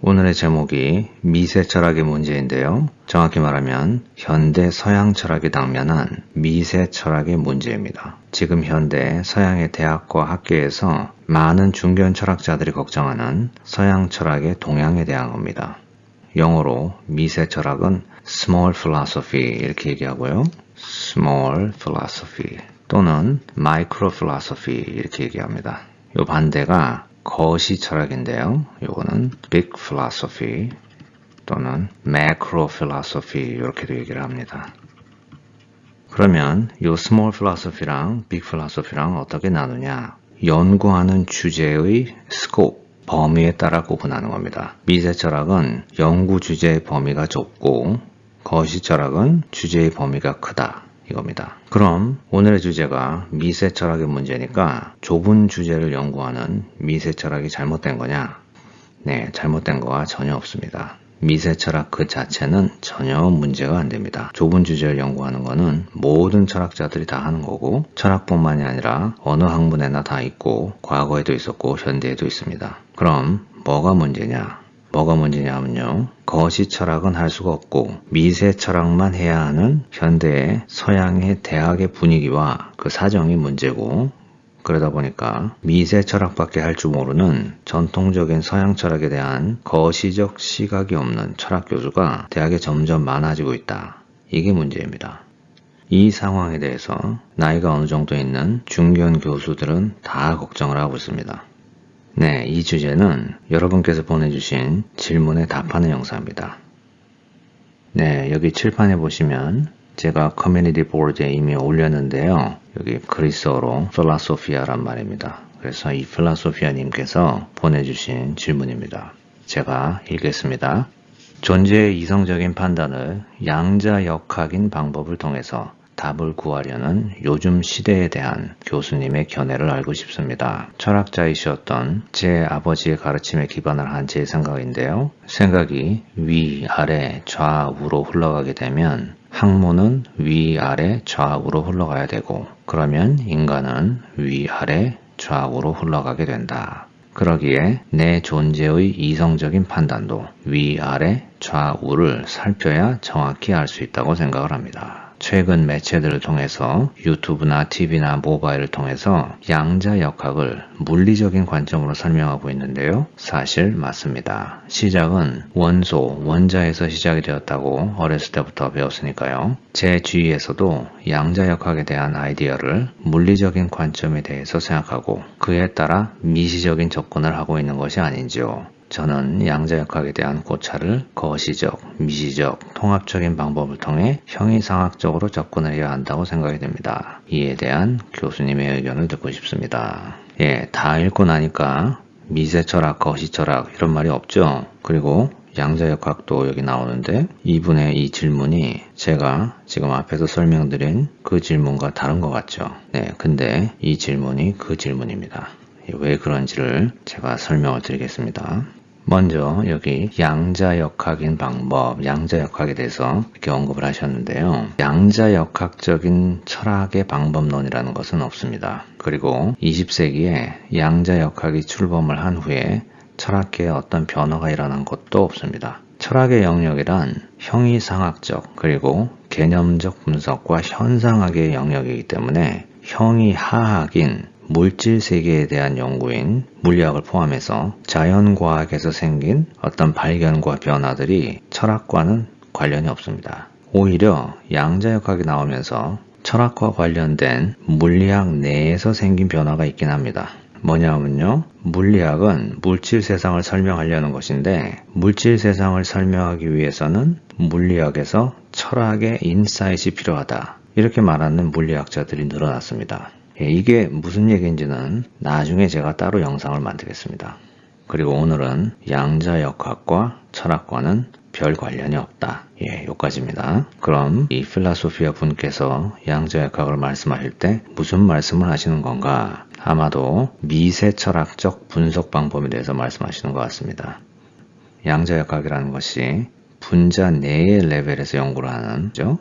오늘의 제목이 미세 철학의 문제인데요. 정확히 말하면 현대 서양 철학이 당면한 미세 철학의 문제입니다. 지금 현대 서양의 대학과 학계에서 많은 중견 철학자들이 걱정하는 서양 철학의 동향에 대한 겁니다. 영어로 미세 철학은 small philosophy 이렇게 얘기하고요. small philosophy 또는 micro philosophy 이렇게 얘기합니다. 이 반대가 거시 철학인데요. 이거는 big philosophy 또는 macro philosophy 이렇게도 얘기를 합니다. 그러면 이 small philosophy랑 big philosophy랑 어떻게 나누냐? 연구하는 주제의 scope, 범위에 따라 구분하는 겁니다. 미세 철학은 연구 주제의 범위가 좁고 거시 철학은 주제의 범위가 크다. 이겁니다. 그럼 오늘의 주제가 미세 철학의 문제니까 좁은 주제를 연구하는 미세 철학이 잘못된 거냐? 네, 잘못된 거와 전혀 없습니다. 미세 철학 그 자체는 전혀 문제가 안 됩니다. 좁은 주제를 연구하는 거는 모든 철학자들이 다 하는 거고 철학뿐만이 아니라 어느 학문에나 다 있고 과거에도 있었고 현대에도 있습니다. 그럼 뭐가 문제냐? 뭐가 문제냐면요. 거시 철학은 할 수가 없고 미세 철학만 해야 하는 현대의 서양의 대학의 분위기와 그 사정이 문제고 그러다 보니까 미세 철학밖에 할 줄 모르는 전통적인 서양 철학에 대한 거시적 시각이 없는 철학 교수가 대학에 점점 많아지고 있다. 이게 문제입니다. 이 상황에 대해서 나이가 어느 정도 있는 중견 교수들은 다 걱정을 하고 있습니다. 네, 이 주제는 여러분께서 보내주신 질문에 답하는 영상입니다. 네, 여기 칠판에 보시면 제가 커뮤니티 보드에 이미 올렸는데요. 여기 그리스어로 필라소피아란 말입니다. 그래서 이 필라소피아님께서 보내주신 질문입니다. 제가 읽겠습니다. 존재의 이성적인 판단을 양자역학인 방법을 통해서 답을 구하려는 요즘 시대에 대한 교수님의 견해를 알고 싶습니다. 철학자이셨던 제 아버지의 가르침에 기반을 한 제 생각인데요. 생각이 위, 아래, 좌우로 흘러가게 되면 학문은 위, 아래, 좌우로 흘러가야 되고 그러면 인간은 위, 아래, 좌우로 흘러가게 된다. 그러기에 내 존재의 이성적인 판단도 위, 아래, 좌우를 살펴야 정확히 알 수 있다고 생각을 합니다. 최근 매체들을 통해서 유튜브나 TV나 모바일을 통해서 양자역학을 물리적인 관점으로 설명하고 있는데요. 사실 맞습니다. 시작은 원소, 원자에서 시작이 되었다고 어렸을 때부터 배웠으니까요. 제 주위에서도 양자역학에 대한 아이디어를 물리적인 관점에 대해서 생각하고 그에 따라 미시적인 접근을 하고 있는 것이 아닌지요. 저는 양자역학에 대한 고찰을 거시적, 미시적, 통합적인 방법을 통해 형이상학적으로 접근을 해야 한다고 생각이 됩니다. 이에 대한 교수님의 의견을 듣고 싶습니다. 예, 다 읽고 나니까 미세철학, 거시철학 이런 말이 없죠. 그리고 양자역학도 여기 나오는데 이분의 이 질문이 제가 지금 앞에서 설명드린 그 질문과 다른 것 같죠. 네, 근데 이 질문이 그 질문입니다. 왜 그런지를 제가 설명을 드리겠습니다. 먼저 여기 양자역학인 방법, 양자역학에 대해서 이렇게 언급을 하셨는데요. 양자역학적인 철학의 방법론이라는 것은 없습니다. 그리고 20세기에 양자역학이 출범을 한 후에 철학계에 어떤 변화가 일어난 것도 없습니다. 철학의 영역이란 형이상학적 그리고 개념적 분석과 현상학의 영역이기 때문에 형이하학인 물질 세계에 대한 연구인 물리학을 포함해서 자연과학에서 생긴 어떤 발견과 변화들이 철학과는 관련이 없습니다. 오히려 양자역학이 나오면서 철학과 관련된 물리학 내에서 생긴 변화가 있긴 합니다. 뭐냐면요. 물리학은 물질 세상을 설명하려는 것인데 물질 세상을 설명하기 위해서는 물리학에서 철학의 인사이트이 필요하다. 이렇게 말하는 물리학자들이 늘어났습니다. 이게 무슨 얘기인지는 나중에 제가 따로 영상을 만들겠습니다. 그리고 오늘은 양자역학과 철학과는 별 관련이 없다. 예, 여기까지입니다. 그럼 이 필라소피아 분께서 양자역학을 말씀하실 때 무슨 말씀을 하시는 건가? 아마도 미세철학적 분석 방법에 대해서 말씀하시는 것 같습니다. 양자역학이라는 것이 분자 내의 레벨에서 연구를 하는 거죠.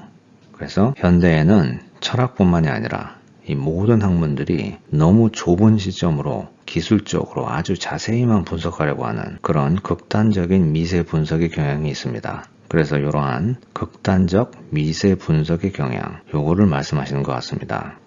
그래서 현대에는 철학뿐만이 아니라 이 모든 학문들이 너무 좁은 시점으로 기술적으로 아주 자세히만 분석하려고 하는 그런 극단적인 미세 분석의 경향이 있습니다. 그래서 이러한 극단적 미세 분석의 경향, 요거를 말씀하시는 것 같습니다.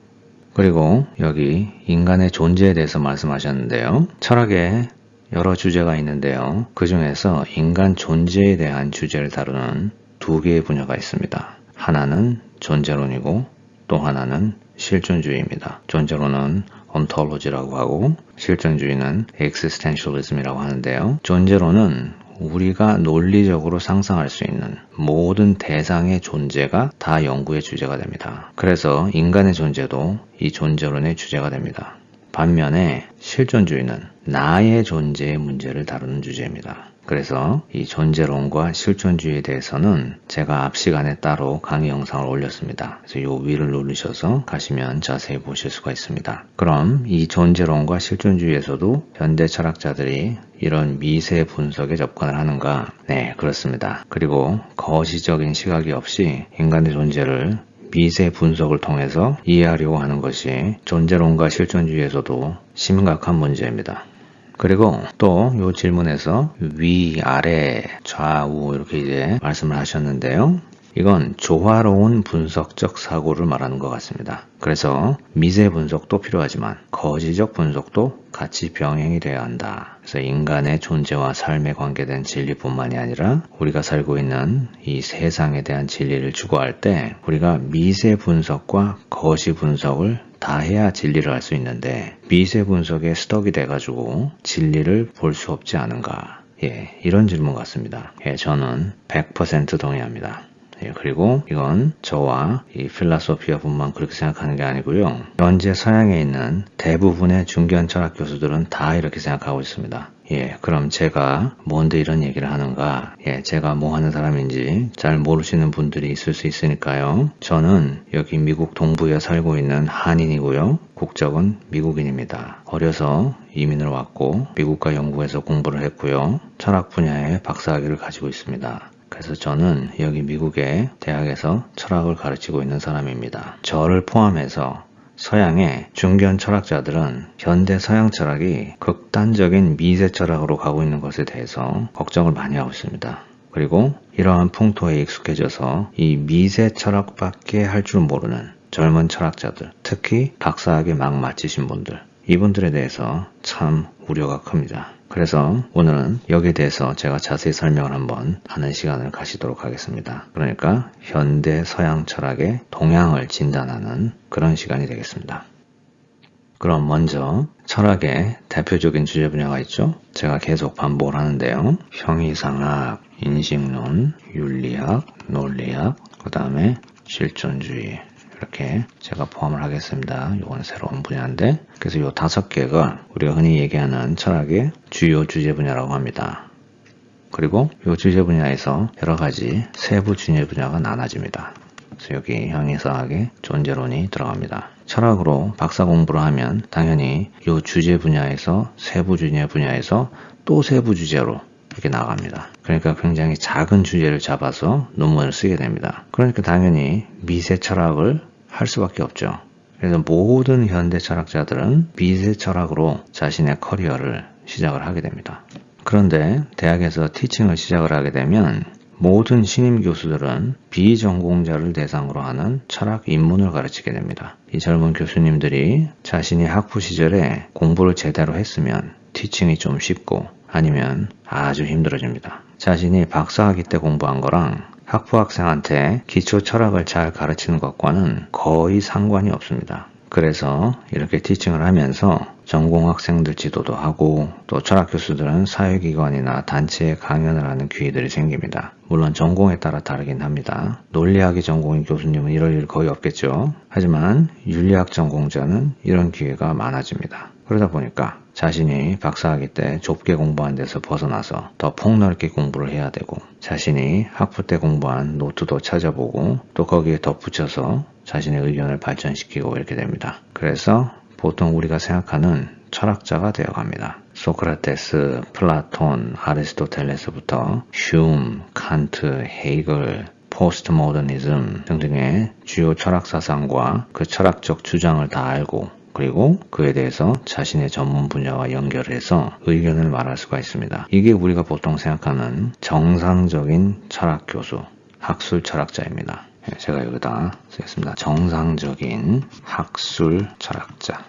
그리고 여기 인간의 존재에 대해서 말씀하셨는데요. 철학에 여러 주제가 있는데요. 그 중에서 인간 존재에 대한 주제를 다루는 두 개의 분야가 있습니다. 하나는 존재론이고 또 하나는 실존주의입니다. 존재론은 ontology라고 하고 실존주의는 existentialism이라고 하는데요. 존재론은 우리가 논리적으로 상상할 수 있는 모든 대상의 존재가 다 연구의 주제가 됩니다. 그래서 인간의 존재도 이 존재론의 주제가 됩니다. 반면에 실존주의는 나의 존재의 문제를 다루는 주제입니다. 그래서 이 존재론과 실존주의에 대해서는 제가 앞 시간에 따로 강의 영상을 올렸습니다. 그래서 이 위를 누르셔서 가시면 자세히 보실 수가 있습니다. 그럼 이 존재론과 실존주의에서도 현대 철학자들이 이런 미세 분석에 접근을 하는가? 네, 그렇습니다. 그리고 거시적인 시각이 없이 인간의 존재를 미세 분석을 통해서 이해하려고 하는 것이 존재론과 실존주의에서도 심각한 문제입니다. 그리고 또 이 질문에서 위, 아래, 좌우 이렇게 이제 말씀을 하셨는데요. 이건 조화로운 분석적 사고를 말하는 것 같습니다. 그래서 미세 분석도 필요하지만 거시적 분석도 같이 병행이 되어야 한다. 그래서 인간의 존재와 삶에 관계된 진리뿐만이 아니라 우리가 살고 있는 이 세상에 대한 진리를 추구할 때 우리가 미세 분석과 거시 분석을 다 해야 진리를 알 수 있는데 미세 분석에 스덕이 돼가지고 진리를 볼 수 없지 않은가. 이런 질문 같습니다. 저는 100% 동의합니다. 그리고 이건 저와 이 필라소피아뿐만 그렇게 생각하는 게 아니고요. 현재 서양에 있는 대부분의 중견 철학 교수들은 다 이렇게 생각하고 있습니다. 그럼 제가 뭔데 이런 얘기를 하는가? 제가 뭐 하는 사람인지 잘 모르시는 분들이 있을 수 있으니까요. 저는 여기 미국 동부에 살고 있는 한인이고요. 국적은 미국인입니다. 어려서 이민을 왔고 미국과 영국에서 공부를 했고요. 철학 분야에 박사학위를 가지고 있습니다. 그래서 저는 여기 미국의 대학에서 철학을 가르치고 있는 사람입니다. 저를 포함해서 서양의 중견 철학자들은 현대 서양 철학이 극단적인 미세 철학으로 가고 있는 것에 대해서 걱정을 많이 하고 있습니다. 그리고 이러한 풍토에 익숙해져서 이 미세 철학밖에 할 줄 모르는 젊은 철학자들, 특히 박사학위 막 마치신 분들, 이분들에 대해서 참 우려가 큽니다. 그래서 오늘은 여기에 대해서 제가 자세히 설명을 한번 하는 시간을 가지도록 하겠습니다. 그러니까 현대 서양 철학의 동향을 진단하는 그런 시간이 되겠습니다. 그럼 먼저 철학의 대표적인 주제 분야가 있죠. 제가 계속 반복을 하는데요. 형이상학, 인식론, 윤리학, 논리학, 그 다음에 실존주의 이렇게 제가 포함을 하겠습니다. 이건 새로운 분야인데 그래서 이 5개가 우리가 흔히 얘기하는 철학의 주요 주제 분야라고 합니다. 그리고 이 주제 분야에서 여러 가지 세부 주제 분야가 나눠집니다. 그래서 여기 형이상학의 존재론이 들어갑니다. 철학으로 박사 공부를 하면 당연히 이 주제 분야에서 세부 주제 분야에서 또 세부 주제로 이렇게 나갑니다. 그러니까 굉장히 작은 주제를 잡아서 논문을 쓰게 됩니다. 그러니까 당연히 미세 철학을 할 수밖에 없죠. 그래서 모든 현대 철학자들은 미세 철학으로 자신의 커리어를 시작을 하게 됩니다. 그런데 대학에서 티칭을 시작을 하게 되면 모든 신임 교수들은 비전공자를 대상으로 하는 철학 입문을 가르치게 됩니다. 이 젊은 교수님들이 자신이 학부 시절에 공부를 제대로 했으면 티칭이 좀 쉽고 아니면 아주 힘들어집니다. 자신이 박사학위 때 공부한 거랑 학부 학생한테 기초 철학을 잘 가르치는 것과는 거의 상관이 없습니다. 그래서 이렇게 티칭을 하면서 전공 학생들 지도도 하고 또 철학 교수들은 사회기관이나 단체에 강연을 하는 기회들이 생깁니다. 물론 전공에 따라 다르긴 합니다. 논리학이 전공인 교수님은 이럴 일 거의 없겠죠. 하지만 윤리학 전공자는 이런 기회가 많아집니다. 그러다 보니까 자신이 박사학위 때 좁게 공부한 데서 벗어나서 더 폭넓게 공부를 해야 되고 자신이 학부 때 공부한 노트도 찾아보고 또 거기에 덧붙여서 자신의 의견을 발전시키고 이렇게 됩니다. 그래서 보통 우리가 생각하는 철학자가 되어갑니다. 소크라테스, 플라톤, 아리스토텔레스부터 흉, 칸트, 헤이글, 포스트 모더니즘 등등의 주요 철학 사상과 그 철학적 주장을 다 알고 그리고 그에 대해서 자신의 전문 분야와 연결해서 의견을 말할 수가 있습니다. 이게 우리가 보통 생각하는 정상적인 철학 교수, 학술 철학자입니다. 제가 여기다 쓰겠습니다. 정상적인 학술 철학자.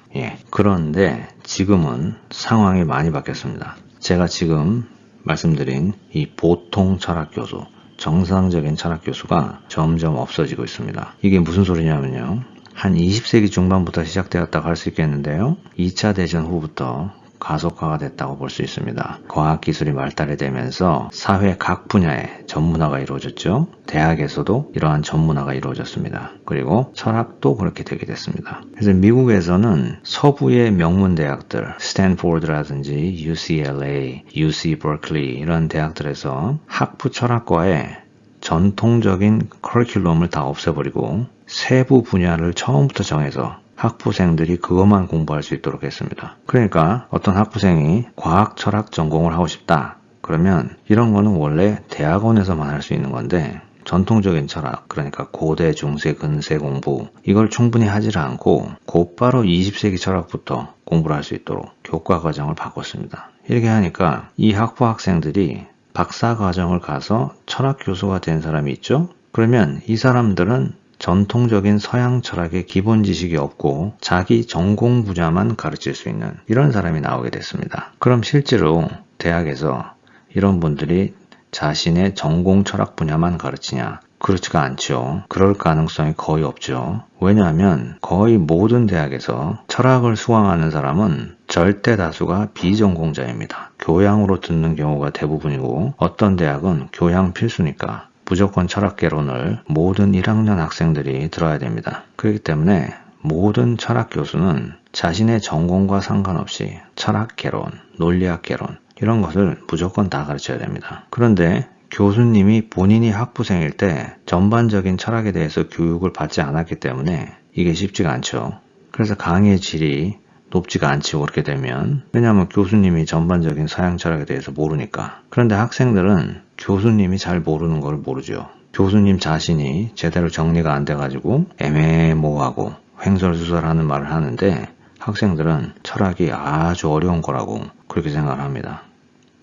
그런데 지금은 상황이 많이 바뀌었습니다. 제가 지금 말씀드린 이 보통 철학 교수, 정상적인 철학 교수가 점점 없어지고 있습니다. 이게 무슨 소리냐면요. 한 20세기 중반부터 시작되었다고 할 수 있겠는데요. 2차 대전 후부터 가속화가 됐다고 볼 수 있습니다. 과학기술이 발달이 되면서 사회 각 분야에 전문화가 이루어졌죠. 대학에서도 이러한 전문화가 이루어졌습니다. 그리고 철학도 그렇게 되게 됐습니다. 그래서 미국에서는 서부의 명문 대학들, 스탠포드라든지 UCLA, UC 버클리 이런 대학들에서 학부 철학과에 전통적인 커리큘럼을 다 없애버리고 세부 분야를 처음부터 정해서 학부생들이 그것만 공부할 수 있도록 했습니다. 그러니까 어떤 학부생이 과학 철학 전공을 하고 싶다. 그러면 이런 거는 원래 대학원에서만 할 수 있는 건데 전통적인 철학, 그러니까 고대, 중세, 근세 공부 이걸 충분히 하지 않고 곧바로 20세기 철학부터 공부를 할 수 있도록 교과 과정을 바꿨습니다. 이렇게 하니까 이 학부 학생들이 박사 과정을 가서 철학 교수가 된 사람이 있죠? 그러면 이 사람들은 전통적인 서양 철학의 기본 지식이 없고 자기 전공 분야만 가르칠 수 있는 이런 사람이 나오게 됐습니다. 그럼 실제로 대학에서 이런 분들이 자신의 전공 철학 분야만 가르치냐? 그렇지가 않죠. 그럴 가능성이 거의 없죠. 왜냐하면 거의 모든 대학에서 철학을 수강하는 사람은 절대 다수가 비전공자입니다. 교양으로 듣는 경우가 대부분이고 어떤 대학은 교양 필수니까 무조건 철학개론을 모든 1학년 학생들이 들어야 됩니다. 그렇기 때문에 모든 철학 교수는 자신의 전공과 상관없이 철학개론, 논리학개론 이런 것을 무조건 다 가르쳐야 됩니다. 그런데 교수님이 본인이 학부생일 때 전반적인 철학에 대해서 교육을 받지 않았기 때문에 이게 쉽지가 않죠. 그래서 강의의 질이 높지가 않죠. 그렇게 되면. 왜냐하면 교수님이 전반적인 서양 철학에 대해서 모르니까. 그런데 학생들은 교수님이 잘 모르는 걸 모르죠. 교수님 자신이 제대로 정리가 안 돼가지고 애매모호하고 횡설수설하는 말을 하는데 학생들은 철학이 아주 어려운 거라고 그렇게 생각을 합니다.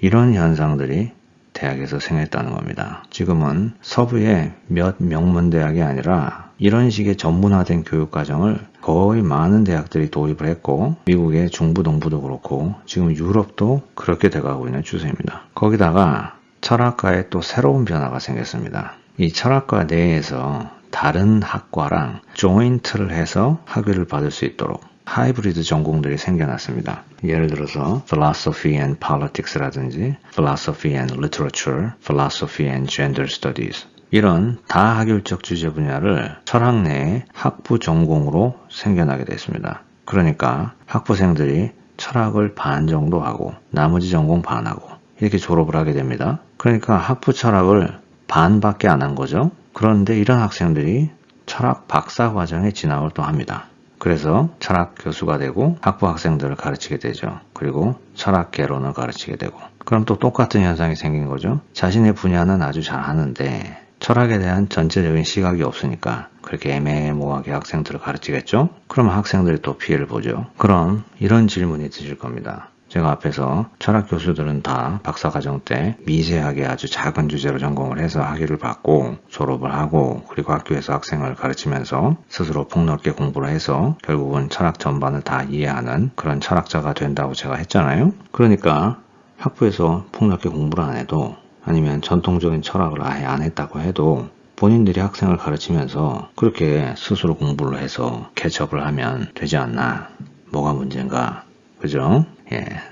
이런 현상들이 대학에서 생겼다는 겁니다. 지금은 서부의 몇 명문대학이 아니라 이런 식의 전문화된 교육과정을 거의 많은 대학들이 도입을 했고 미국의 중부 동부도 그렇고 지금 유럽도 그렇게 돼가고 있는 추세입니다. 거기다가 철학과에 또 새로운 변화가 생겼습니다. 이 철학과 내에서 다른 학과랑 조인트를 해서 학위를 받을 수 있도록 하이브리드 전공들이 생겨났습니다. 예를 들어서 Philosophy and Politics라든지 Philosophy and Literature, Philosophy and Gender Studies 이런 다학율적 주제 분야를 철학 내에 학부 전공으로 생겨나게 됐습니다. 그러니까 학부생들이 철학을 반 정도 하고 나머지 전공 반 하고 이렇게 졸업을 하게 됩니다. 그러니까 학부 철학을 반밖에 안 한 거죠. 그런데 이런 학생들이 철학 박사 과정에 진학을 또 합니다. 그래서 철학 교수가 되고 학부 학생들을 가르치게 되죠. 그리고 철학 개론을 가르치게 되고 그럼 또 똑같은 현상이 생긴 거죠. 자신의 분야는 아주 잘 하는데 철학에 대한 전체적인 시각이 없으니까 그렇게 애매모호하게 학생들을 가르치겠죠? 그럼 학생들이 또 피해를 보죠. 그럼 이런 질문이 드실 겁니다. 제가 앞에서 철학 교수들은 다 박사과정 때 미세하게 아주 작은 주제로 전공을 해서 학위를 받고 졸업을 하고 그리고 학교에서 학생을 가르치면서 스스로 폭넓게 공부를 해서 결국은 철학 전반을 다 이해하는 그런 철학자가 된다고 제가 했잖아요. 그러니까 학부에서 폭넓게 공부를 안 해도 아니면 전통적인 철학을 아예 안 했다고 해도 본인들이 학생을 가르치면서 그렇게 스스로 공부를 해서 캐치업을 하면 되지 않나? 뭐가 문제인가? 그죠?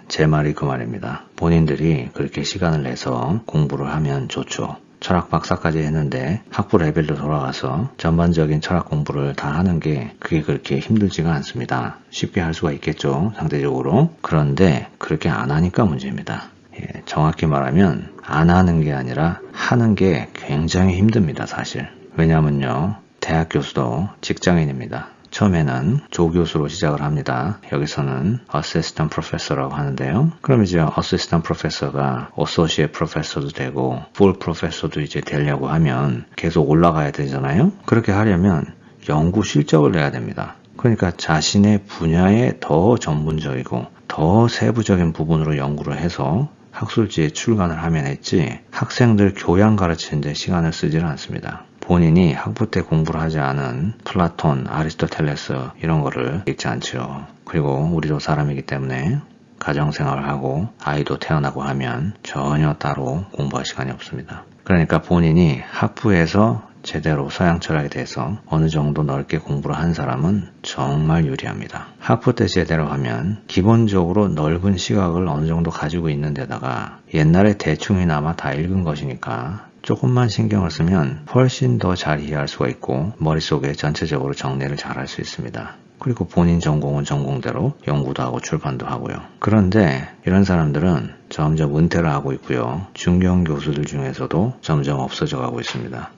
제 말이 그 말입니다. 본인들이 그렇게 시간을 내서 공부를 하면 좋죠. 철학 박사까지 했는데 학부 레벨로 돌아가서 전반적인 철학 공부를 다 하는 게 그게 그렇게 힘들지가 않습니다. 쉽게 할 수가 있겠죠. 상대적으로. 그런데 그렇게 안 하니까 문제입니다. 정확히 말하면 안 하는 게 아니라 하는 게 굉장히 힘듭니다. 사실. 왜냐면요. 대학 교수도 직장인입니다. 처음에는 조교수로 시작을 합니다. 여기서는 Assistant Professor라고 하는데요. 그럼 이제 Assistant Professor가 Associate Professor도 되고 Full Professor도 이제 되려고 하면 계속 올라가야 되잖아요. 그렇게 하려면 연구 실적을 내야 됩니다. 그러니까 자신의 분야에 더 전문적이고 더 세부적인 부분으로 연구를 해서 학술지에 출간을 하면 했지 학생들 교양 가르치는 데 시간을 쓰지는 않습니다. 본인이 학부 때 공부를 하지 않은 플라톤, 아리스토텔레스 이런 거를 읽지 않죠. 그리고 우리도 사람이기 때문에 가정생활을 하고 아이도 태어나고 하면 전혀 따로 공부할 시간이 없습니다. 그러니까 본인이 학부에서 제대로 서양 철학에 대해서 어느 정도 넓게 공부를 한 사람은 정말 유리합니다. 학부 때 제대로 하면 기본적으로 넓은 시각을 어느 정도 가지고 있는 데다가 옛날에 대충이나마 다 읽은 것이니까 조금만 신경을 쓰면 훨씬 더 잘 이해할 수가 있고 머릿속에 전체적으로 정리를 잘 할 수 있습니다. 그리고 본인 전공은 전공대로 연구도 하고 출판도 하고요. 그런데 이런 사람들은 점점 은퇴를 하고 있고요. 중견 교수들 중에서도 점점 없어져 가고 있습니다.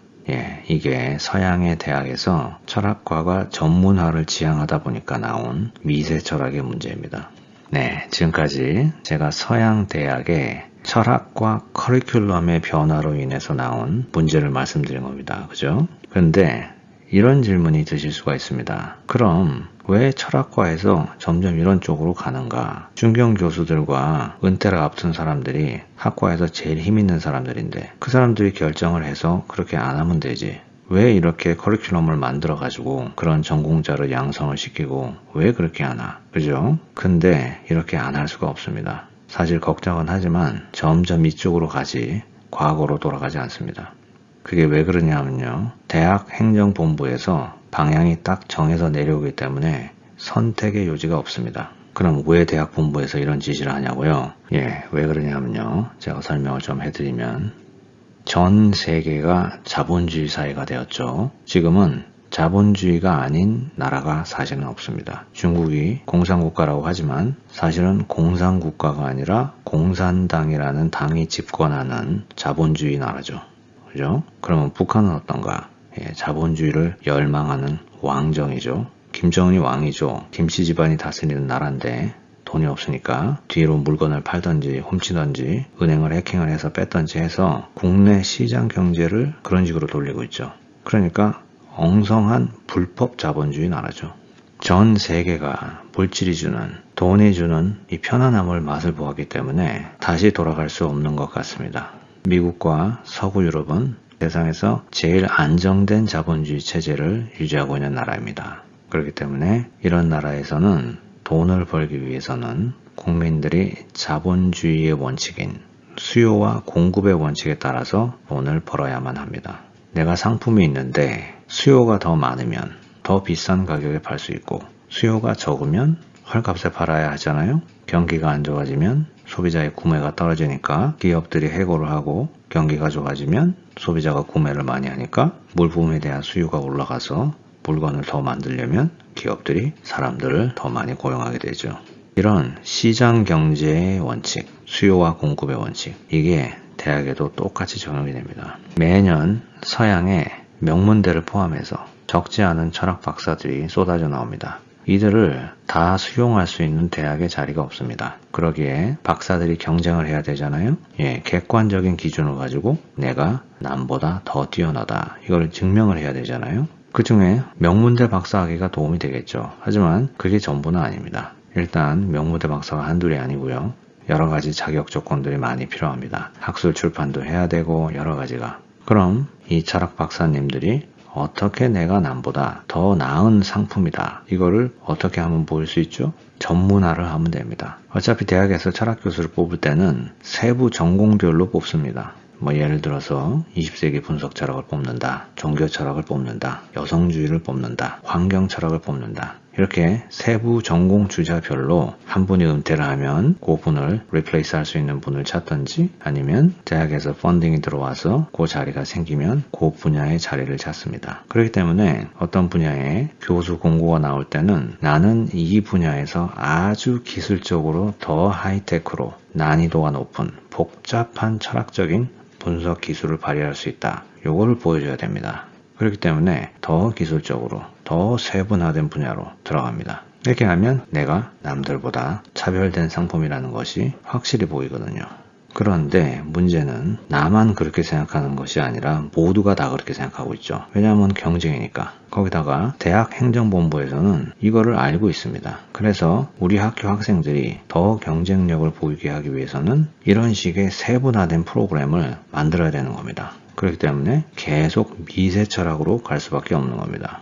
이게 서양의 대학에서 철학과가 전문화를 지향하다 보니까 나온 미세 철학의 문제입니다. 지금까지 제가 서양 대학의 철학과 커리큘럼의 변화로 인해서 나온 문제를 말씀드린 겁니다. 그죠? 그런데 이런 질문이 드실 수가 있습니다. 그럼 왜 철학과에서 점점 이런 쪽으로 가는가? 중견 교수들과 은퇴를 앞둔 사람들이 학과에서 제일 힘 있는 사람들인데 그 사람들이 결정을 해서 그렇게 안 하면 되지. 왜 이렇게 커리큘럼을 만들어가지고 그런 전공자를 양성을 시키고 왜 그렇게 하나? 그죠? 근데 이렇게 안 할 수가 없습니다. 사실 걱정은 하지만 점점 이쪽으로 가지 과거로 돌아가지 않습니다. 그게 왜 그러냐면요. 대학 행정본부에서 방향이 딱 정해서 내려오기 때문에 선택의 여지가 없습니다. 그럼 왜 대학 본부에서 이런 지시를 하냐고요? 왜 그러냐면요. 제가 설명을 좀 해드리면 전 세계가 자본주의 사회가 되었죠. 지금은 자본주의가 아닌 나라가 사실은 없습니다. 중국이 공산국가라고 하지만 사실은 공산국가가 아니라 공산당이라는 당이 집권하는 자본주의 나라죠. 그죠? 그러면 북한은 어떤가? 자본주의를 열망하는 왕정이죠. 김정은이 왕이죠. 김씨 집안이 다스리는 나라인데 돈이 없으니까 뒤로 물건을 팔던지 훔치던지 은행을 해킹을 해서 뺐던지 해서 국내 시장 경제를 그런 식으로 돌리고 있죠. 그러니까 엉성한 불법 자본주의 나라죠. 전 세계가 물질이 주는 돈이 주는 이 편안함을 맛을 보았기 때문에 다시 돌아갈 수 없는 것 같습니다. 미국과 서구 유럽은 세상에서 제일 안정된 자본주의 체제를 유지하고 있는 나라입니다. 그렇기 때문에 이런 나라에서는 돈을 벌기 위해서는 국민들이 자본주의의 원칙인 수요와 공급의 원칙에 따라서 돈을 벌어야만 합니다. 내가 상품이 있는데 수요가 더 많으면 더 비싼 가격에 팔 수 있고 수요가 적으면 헐값에 팔아야 하잖아요. 경기가 안 좋아지면 소비자의 구매가 떨어지니까 기업들이 해고를 하고 경기가 좋아지면 소비자가 구매를 많이 하니까 물품에 대한 수요가 올라가서 물건을 더 만들려면 기업들이 사람들을 더 많이 고용하게 되죠. 이런 시장 경제의 원칙, 수요와 공급의 원칙, 이게 대학에도 똑같이 적용이 됩니다. 매년 서양의 명문대를 포함해서 적지 않은 철학 박사들이 쏟아져 나옵니다. 이들을 다 수용할 수 있는 대학의 자리가 없습니다. 그러기에 박사들이 경쟁을 해야 되잖아요. 객관적인 기준을 가지고 내가 남보다 더 뛰어나다. 이걸 증명을 해야 되잖아요. 그 중에 명문대 박사학위가 도움이 되겠죠. 하지만 그게 전부는 아닙니다. 일단 명문대 박사가 한둘이 아니고요. 여러 가지 자격 조건들이 많이 필요합니다. 학술 출판도 해야 되고 여러 가지가. 그럼 이 철학 박사님들이 어떻게 내가 남보다 더 나은 상품이다. 이거를 어떻게 하면 보일 수 있죠? 전문화를 하면 됩니다. 어차피 대학에서 철학 교수를 뽑을 때는 세부 전공별로 뽑습니다. 예를 들어서 20세기 분석 철학을 뽑는다, 종교 철학을 뽑는다, 여성주의를 뽑는다, 환경 철학을 뽑는다. 이렇게 세부 전공 주자별로 한 분이 은퇴를 하면 그 분을 리플레이스 할 수 있는 분을 찾던지 아니면 대학에서 펀딩이 들어와서 그 자리가 생기면 그 분야의 자리를 찾습니다. 그렇기 때문에 어떤 분야에 교수 공고가 나올 때는 나는 이 분야에서 아주 기술적으로 더 하이테크로 난이도가 높은 복잡한 철학적인 분석 기술을 발휘할 수 있다. 요거를 보여줘야 됩니다. 그렇기 때문에 더 기술적으로 더 세분화된 분야로 들어갑니다. 이렇게 하면 내가 남들보다 차별된 상품이라는 것이 확실히 보이거든요. 그런데 문제는 나만 그렇게 생각하는 것이 아니라 모두가 다 그렇게 생각하고 있죠. 왜냐하면 경쟁이니까. 거기다가 대학 행정본부에서는 이거를 알고 있습니다. 그래서 우리 학교 학생들이 더 경쟁력을 보이게 하기 위해서는 이런 식의 세분화된 프로그램을 만들어야 되는 겁니다. 그렇기 때문에 계속 미세 철학으로 갈 수밖에 없는 겁니다.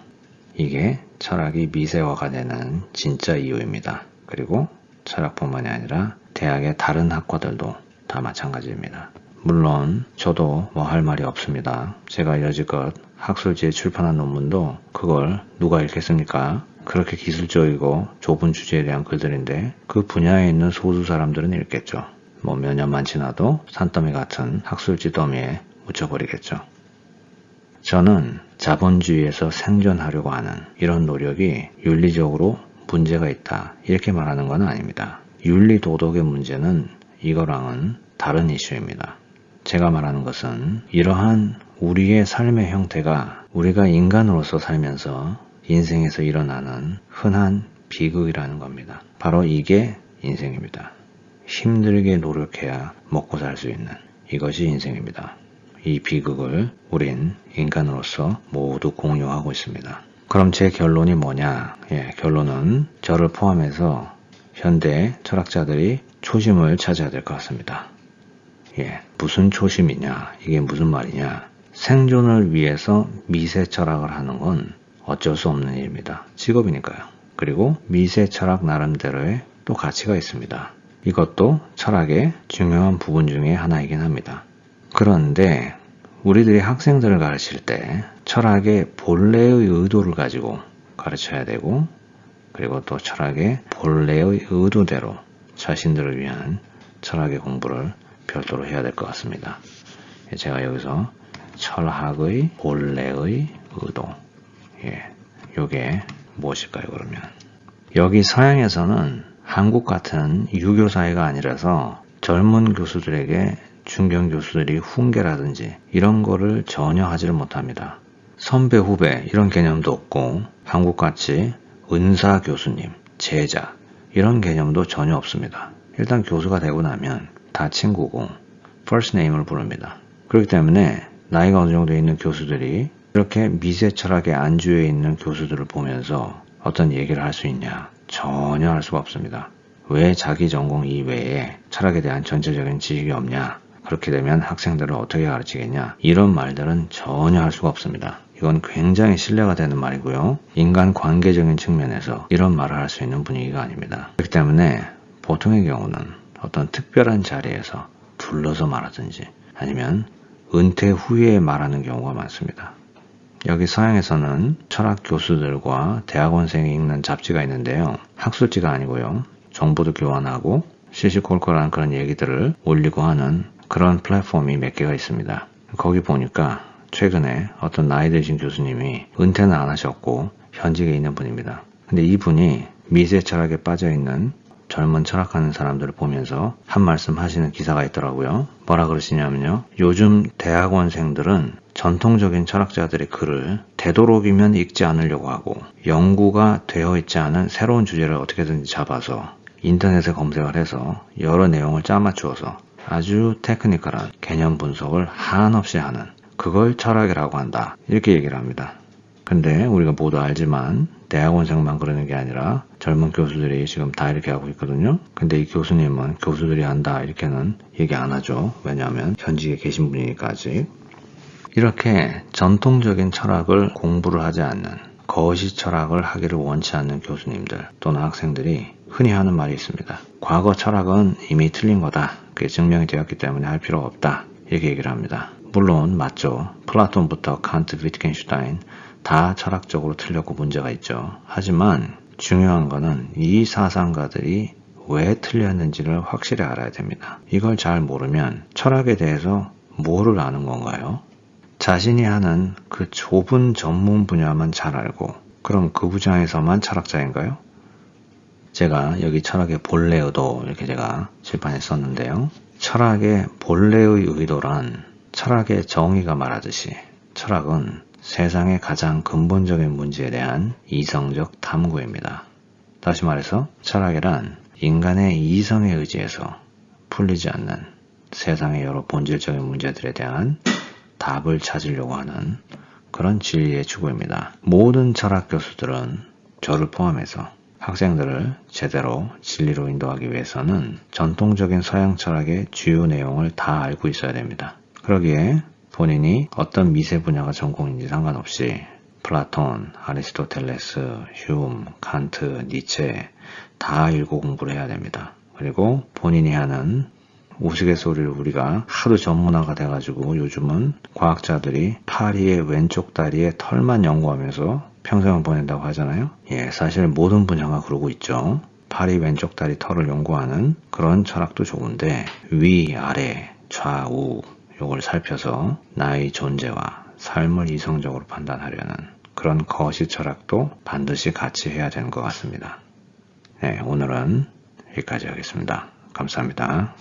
이게 철학이 미세화가 되는 진짜 이유입니다. 그리고 철학뿐만이 아니라 대학의 다른 학과들도 다 마찬가지입니다. 물론 저도 뭐 할 말이 없습니다. 제가 여지껏 학술지에 출판한 논문도 그걸 누가 읽겠습니까? 그렇게 기술적이고 좁은 주제에 대한 글들인데 그 분야에 있는 소수 사람들은 읽겠죠. 뭐 몇 년만 지나도 산더미 같은 학술지 더미에 묻혀버리겠죠. 저는 자본주의에서 생존하려고 하는 이런 노력이 윤리적으로 문제가 있다 이렇게 말하는 건 아닙니다. 윤리 도덕의 문제는 이거랑은 다른 이슈입니다. 제가 말하는 것은 이러한 우리의 삶의 형태가 우리가 인간으로서 살면서 인생에서 일어나는 흔한 비극이라는 겁니다. 바로 이게 인생입니다. 힘들게 노력해야 먹고 살 수 있는 이것이 인생입니다. 이 비극을 우린 인간으로서 모두 공유하고 있습니다. 그럼 제 결론이 뭐냐? 결론은 저를 포함해서 현대 철학자들이 초심을 찾아야 될 것 같습니다. 무슨 초심이냐? 이게 무슨 말이냐? 생존을 위해서 미세 철학을 하는 건 어쩔 수 없는 일입니다. 직업이니까요. 그리고 미세 철학 나름대로의 또 가치가 있습니다. 이것도 철학의 중요한 부분 중에 하나이긴 합니다. 그런데 우리들이 학생들을 가르칠 때 철학의 본래의 의도를 가지고 가르쳐야 되고 그리고 또 철학의 본래의 의도대로 자신들을 위한 철학의 공부를 별도로 해야 될 것 같습니다. 제가 여기서 철학의 본래의 의도 요게 무엇일까요 그러면? 여기 서양에서는 한국 같은 유교 사회가 아니라서 젊은 교수들에게 중견 교수들이 훈계라든지 이런 거를 전혀 하지를 못합니다. 선배 후배 이런 개념도 없고 한국같이 은사 교수님, 제자 이런 개념도 전혀 없습니다. 일단 교수가 되고 나면 다 친구고 first name을 부릅니다. 그렇기 때문에 나이가 어느 정도 있는 교수들이 이렇게 미세 철학에 안주해 있는 교수들을 보면서 어떤 얘기를 할 수 있냐? 전혀 할 수가 없습니다. 왜 자기 전공 이외에 철학에 대한 전체적인 지식이 없냐? 그렇게 되면 학생들을 어떻게 가르치겠냐? 이런 말들은 전혀 할 수가 없습니다. 이건 굉장히 신뢰가 되는 말이고요. 인간 관계적인 측면에서 이런 말을 할 수 있는 분위기가 아닙니다. 그렇기 때문에 보통의 경우는 어떤 특별한 자리에서 불러서 말하든지 아니면 은퇴 후에 말하는 경우가 많습니다. 여기 서양에서는 철학 교수들과 대학원생이 읽는 잡지가 있는데요. 학술지가 아니고요. 정보도 교환하고 시시콜콜한 그런 얘기들을 올리고 하는 그런 플랫폼이 몇 개가 있습니다. 거기 보니까 최근에 어떤 나이 드신 교수님이 은퇴는 안 하셨고 현직에 있는 분입니다. 근데 이분이 미세 철학에 빠져있는 젊은 철학하는 사람들을 보면서 한 말씀 하시는 기사가 있더라고요. 뭐라 그러시냐면요. 요즘 대학원생들은 전통적인 철학자들의 글을 되도록이면 읽지 않으려고 하고 연구가 되어 있지 않은 새로운 주제를 어떻게든지 잡아서 인터넷에 검색을 해서 여러 내용을 짜맞추어서 아주 테크니컬한 개념 분석을 한없이 하는 그걸 철학이라고 한다. 이렇게 얘기를 합니다. 근데 우리가 모두 알지만 대학원생만 그러는 게 아니라 젊은 교수들이 지금 다 이렇게 하고 있거든요. 근데 이 교수님은 교수들이 한다 이렇게는 얘기 안 하죠. 왜냐하면 현직에 계신 분이니까 아직. 이렇게 전통적인 철학을 공부를 하지 않는 거시 철학을 하기를 원치 않는 교수님들 또는 학생들이 흔히 하는 말이 있습니다. 과거 철학은 이미 틀린 거다. 그게 증명이 되었기 때문에 할 필요가 없다. 이렇게 얘기를 합니다. 물론 맞죠. 플라톤부터 칸트, 위트겐슈타인 다 철학적으로 틀렸고 문제가 있죠. 하지만 중요한 거는 이 사상가들이 왜 틀렸는지를 확실히 알아야 됩니다. 이걸 잘 모르면 철학에 대해서 뭐를 아는 건가요? 자신이 하는 그 좁은 전문 분야만 잘 알고 그럼 그 분야에서만 철학자인가요? 제가 여기 철학의 본래 의도 이렇게 제가 칠판에 썼는데요. 철학의 본래의 의도란 철학의 정의가 말하듯이 철학은 세상의 가장 근본적인 문제에 대한 이성적 탐구입니다. 다시 말해서 철학이란 인간의 이성에 의지해서 풀리지 않는 세상의 여러 본질적인 문제들에 대한 답을 찾으려고 하는 그런 진리의 추구입니다. 모든 철학 교수들은 저를 포함해서 학생들을 제대로 진리로 인도하기 위해서는 전통적인 서양 철학의 주요 내용을 다 알고 있어야 됩니다. 그러기에 본인이 어떤 미세 분야가 전공인지 상관없이 플라톤, 아리스토텔레스, 휴움, 칸트, 니체 다 읽고 공부를 해야 됩니다. 그리고 본인이 하는 우스갯소리를 우리가 하도 전문화가 돼가지고 요즘은 과학자들이 파리의 왼쪽 다리에 털만 연구하면서 평생을 보낸다고 하잖아요. 예, 사실 모든 분야가 그러고 있죠. 파리 왼쪽 다리 털을 연구하는 그런 철학도 좋은데 위, 아래, 좌우 요걸 살펴서 나의 존재와 삶을 이성적으로 판단하려는 그런 거시 철학도 반드시 같이 해야 되는 것 같습니다. 네, 오늘은 여기까지 하겠습니다. 감사합니다.